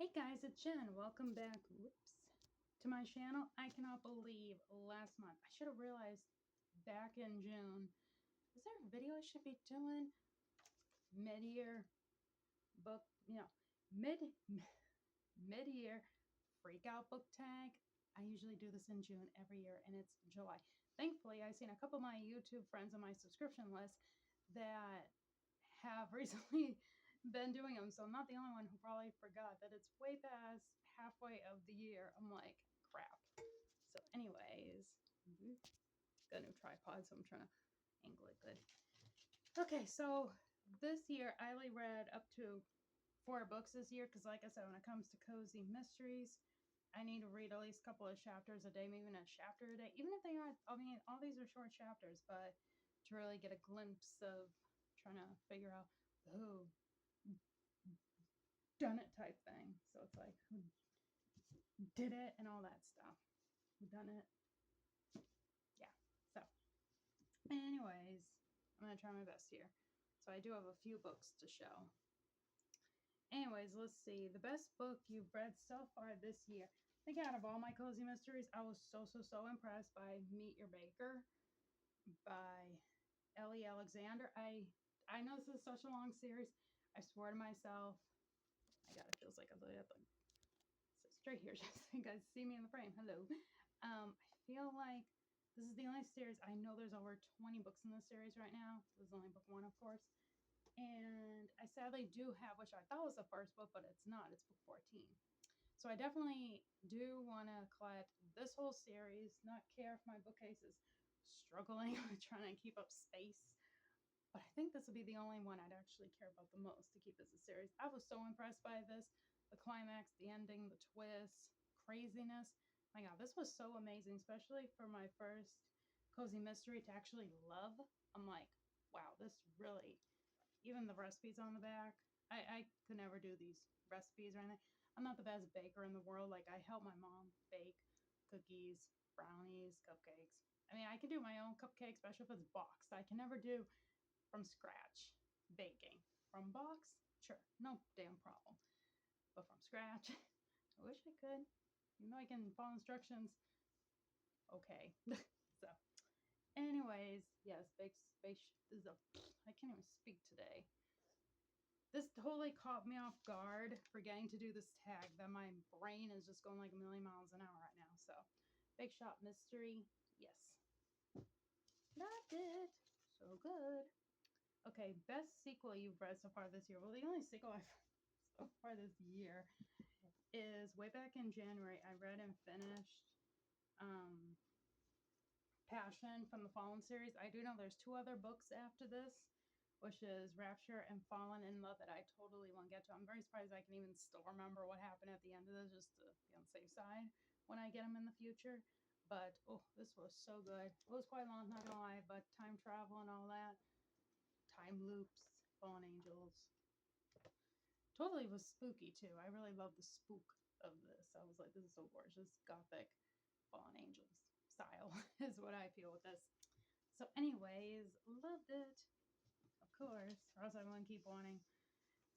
Hey guys, it's Jen. Welcome back, to my channel. I cannot believe last month, I should have realized back in June, is there a video I should be doing? Mid-year book, mid, mid-year freak out book tag. I usually do this in June every year and it's July. Thankfully, I've seen a couple of my YouTube friends on my subscription list that have recently been doing them, so I'm not the only one who probably forgot that it's way past halfway of the year. I'm like, crap. So anyways, got a new tripod, so I'm trying to angle it good. Okay, so this year I only read up to 4 books this year because, like I said, when it comes to cozy mysteries, I need to read at least a couple of chapters a day, maybe even a chapter a day, even if they aren't. I mean, all these are short chapters, but to really get a glimpse of trying to figure out who done it type thing. So it's like, who did it and all that stuff. Who done it? Yeah. So, anyways, I'm going to try my best here. So I do have a few books to show. Anyways, let's see. The best book you've read so far this year. I think out of all my cozy mysteries, I was so impressed by Meet Your Baker by Ellie Alexander. I know this is such a long series. I swore to myself. My God, it feels like I have to sit straight here just so you guys see me in the frame. Hello. I feel like this is the only series. I know there's over 20 books in this series right now. This is only book 1, of course. And I sadly do have, which I thought was the first book, but it's not. It's book 14. So I definitely do want to collect this whole series. Not care if my bookcase is struggling with trying to keep up space. But I think this will be the only one I'd actually care about the most to keep as a series. I was so impressed by this. The climax, the ending, the twist, craziness. My God, this was so amazing, especially for my first cozy mystery to actually love. I'm like, wow, this really, even the recipes on the back. I could never do these recipes or anything. I'm not the best baker in the world. Like, I help my mom bake cookies, brownies, cupcakes. I mean, I can do my own cupcakes, especially if it's boxed. I can never do from scratch baking. From box, sure, no damn problem. But from scratch, I wish I could. Even though I can follow instructions, okay. So, anyways, yes, this is a. I can't even speak today. This totally caught me off guard forgetting to do this tag. That my brain is just going like a million miles an hour right now. So, Bake Shop Mystery, yes, loved it. So good. Okay, best sequel you've read so far this year. Well, the only sequel I've so far this year is way back in January. I read and finished Passion from the Fallen series. I do know there's 2 other books after this, which is Rapture and Fallen in Love, that I totally won't get to. I'm very surprised I can even still remember what happened at the end of this, just to be on the safe side when I get them in the future. But, oh, this was so good. It was quite long, not gonna lie, but time travel and all that. Time loops, fallen angels. Totally was spooky too. I really love the spook of this. I was like, this is so gorgeous. Gothic fallen angels style is what I feel with this. So anyways, loved it. Of course. Or else I wouldn't keep wanting.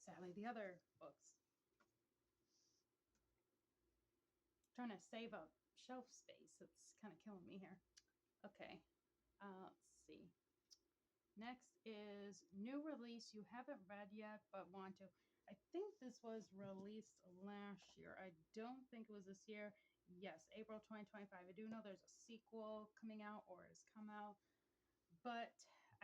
Sadly, the other books. Trying to save up shelf space. It's kind of killing me here. Okay. Let's see. Next is new release you haven't read yet but want to. I think this was released last year. I don't think it was this year. Yes, April 2025. I do know there's a sequel coming out or has come out, but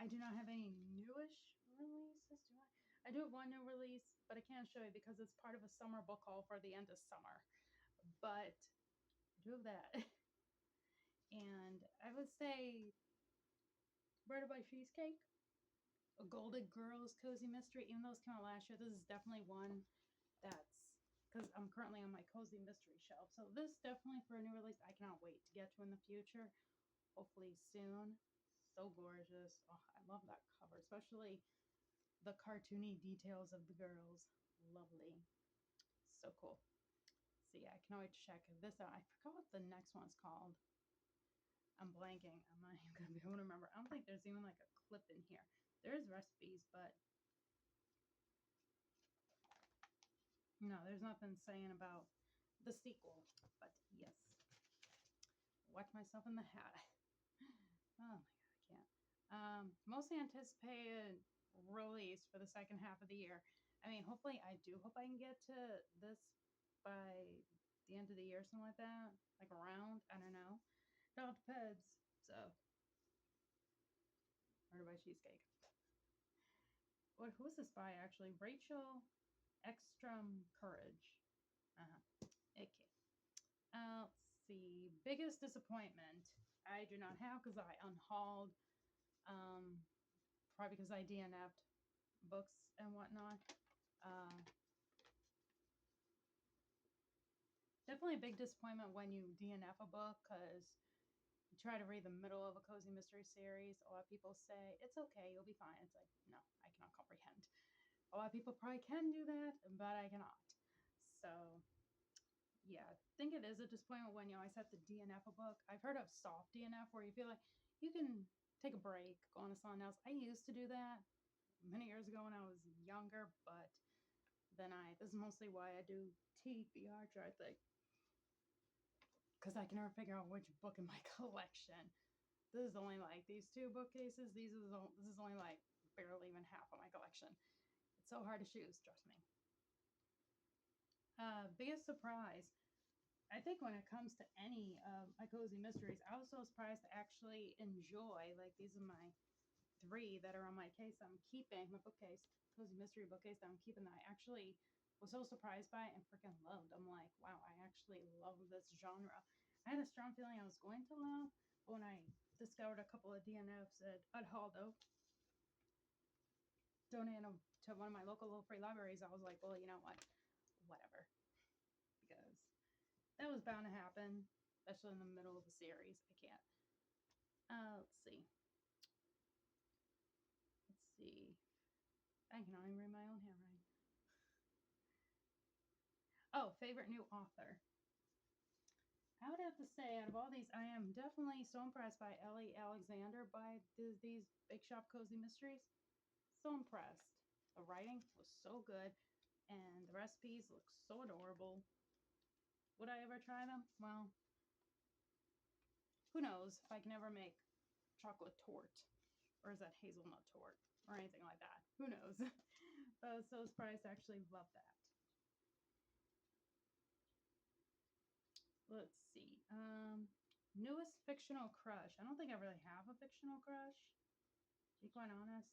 I do not have any newish releases. Do I? I do have one new release, but I can't show you because it's part of a summer book haul for the end of summer. But I do have that. And I would say Bread by Cheesecake, a Golden Girls cozy mystery. Even though it's came out last year, this is definitely one that's, because I'm currently on my cozy mystery shelf. So this definitely for a new release I cannot wait to get to in the future. Hopefully soon. So gorgeous. Oh, I love that cover, especially the cartoony details of the girls. Lovely. So cool. So yeah, I can always check this out. I forgot what the next one's called. I'm blanking. I'm not even going to be able to remember. I don't think there's even like a clip in here. There's recipes, but No, there's nothing saying about the sequel. But yes, watch myself in the hat. Oh my god, I can't. Mostly anticipated release for the second half of the year. I mean, hopefully, I do hope I can get to this by the end of the year, something like that. Like around, I don't know. It all depends. So, Murder by Cheesecake. What? Who's this by actually? Rachel Ekstrom Courage. Okay. Let's see. Biggest disappointment I do not have because I unhauled. Um, Probably because I DNF'd books and whatnot. Uh, Definitely a big disappointment when you DNF a book because you try to read the middle of a cozy mystery series. A lot of people say it's okay, you'll be fine. It's like, no, I cannot comprehend. A lot of people probably can do that, but I cannot. So yeah, I think it is a disappointment when you always have to DNF a book. I've heard of soft DNF where you feel like you can take a break, go on to something else. I used to do that many years ago when I was younger, but then this is mostly why I do TBR, I think, because I can never figure out which book in my collection. This is only like these two bookcases. This is only like barely even half of my collection. It's so hard to choose, trust me. Biggest surprise. I think when it comes to any of my cozy mysteries, I was so surprised to actually enjoy. Like these are my three that are on my case I'm keeping, my bookcase, cozy mystery bookcase that I'm keeping that I actually was so surprised by and freaking loved. I'm like, wow, I actually love this genre. I had a strong feeling I was going to love, but when I discovered a couple of DNFs at Udhaldo, donating them to one of my local free libraries, I was like, well, you know what? Whatever. Because that was bound to happen, especially in the middle of the series. I can't. Let's see. Let's see. I can only read my own handwriting. Oh, favorite new author. I would have to say, out of all these, I am definitely so impressed by Ellie Alexander by these Big Shop Cozy Mysteries. So impressed. The writing was so good, and the recipes look so adorable. Would I ever try them? Well, who knows if I can ever make chocolate torte, or is that hazelnut torte, or anything like that. Who knows? But I was so surprised to actually love that. Let's see. Newest fictional crush. I don't think I really have a fictional crush, to be quite honest.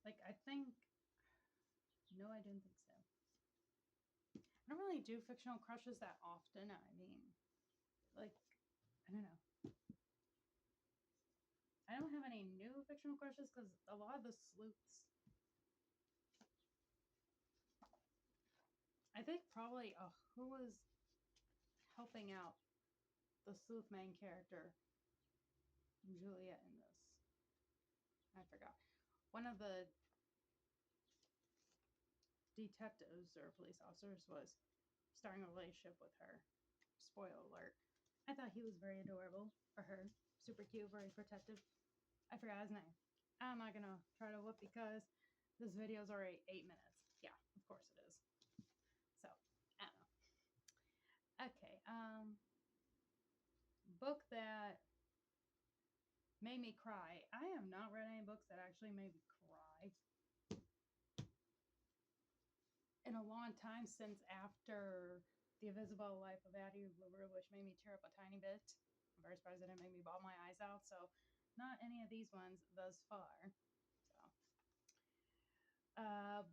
Like, I think. No, I didn't think so. I don't really do fictional crushes that often. I mean, like, I don't know. I don't have any new fictional crushes because a lot of the sleuths. I think probably who was helping out the sleuth main character, Juliet, in this. I forgot. One of the detectives or police officers was starting a relationship with her. Spoiler alert. I thought he was very adorable for her. Super cute, very protective. I forgot his name. I'm not gonna try to look because this video is already 8 minutes. Yeah, of course it is. So, I don't know. Okay, book that made me cry. I have not read any books that actually made me cry in a long time since after The Invisible Life of Addie LaRue, which made me tear up a tiny bit. I'm very surprised it didn't make me bawl my eyes out. So, not any of these ones thus far. So,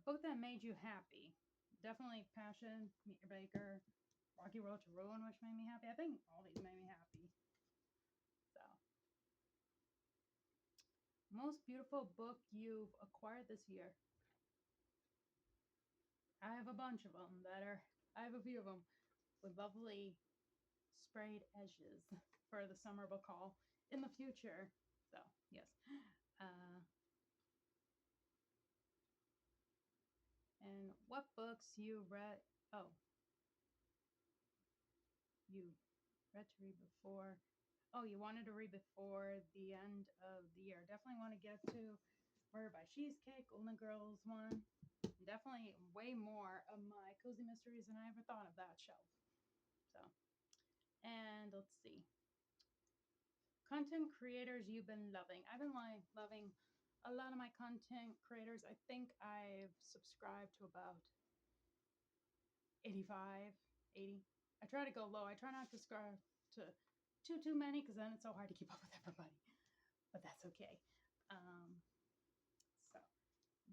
book that made you happy. Definitely Passion, Meet Your Baker, Rocky Road to Ruin, which made me happy. I think all these made me happy. So, most beautiful book you've acquired this year. I have a bunch of them I have a few of them with lovely sprayed edges for the summer book haul in the future. So, yes. And what books you read? Oh, you read to read before. Oh, you wanted to read before the end of the year. Definitely want to get to Murder by Cheesecake, Golden Girls one. Definitely way more of my cozy mysteries than I ever thought of that shelf. So, and let's see. Content creators you've been loving. I've been loving a lot of my content creators. I think I've subscribed to about 85, 80. I try to go low. I try not to subscribe to too many because then it's so hard to keep up with everybody. But that's okay. So,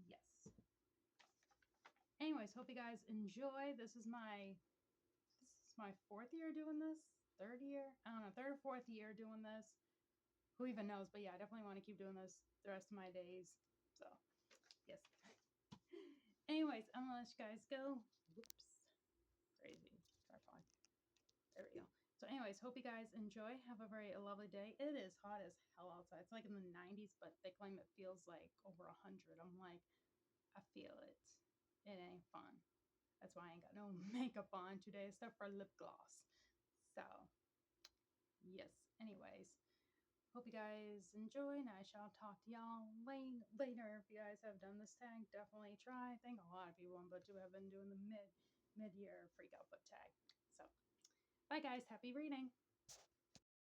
yes. Anyways, hope you guys enjoy. This is my fourth year doing this. Third year? I don't know. Third or fourth year doing this. Who even knows? But yeah, I definitely want to keep doing this the rest of my days. So, yes. Anyways, I'm gonna let you guys go. Whoops. Crazy. Tripod. There we go. So anyways, hope you guys enjoy. Have a very lovely day. It is hot as hell outside. It's like in the 90s, but they claim it feels like over 100. I'm like, I feel it. It ain't fun. That's why I ain't got no makeup on today except for lip gloss. So, yes. Anyways, hope you guys enjoy, and I shall talk to y'all later. If you guys have done this tag, definitely try. I think a lot of people on BookTube have been doing the mid-year freak out book tag. So, bye guys. Happy reading.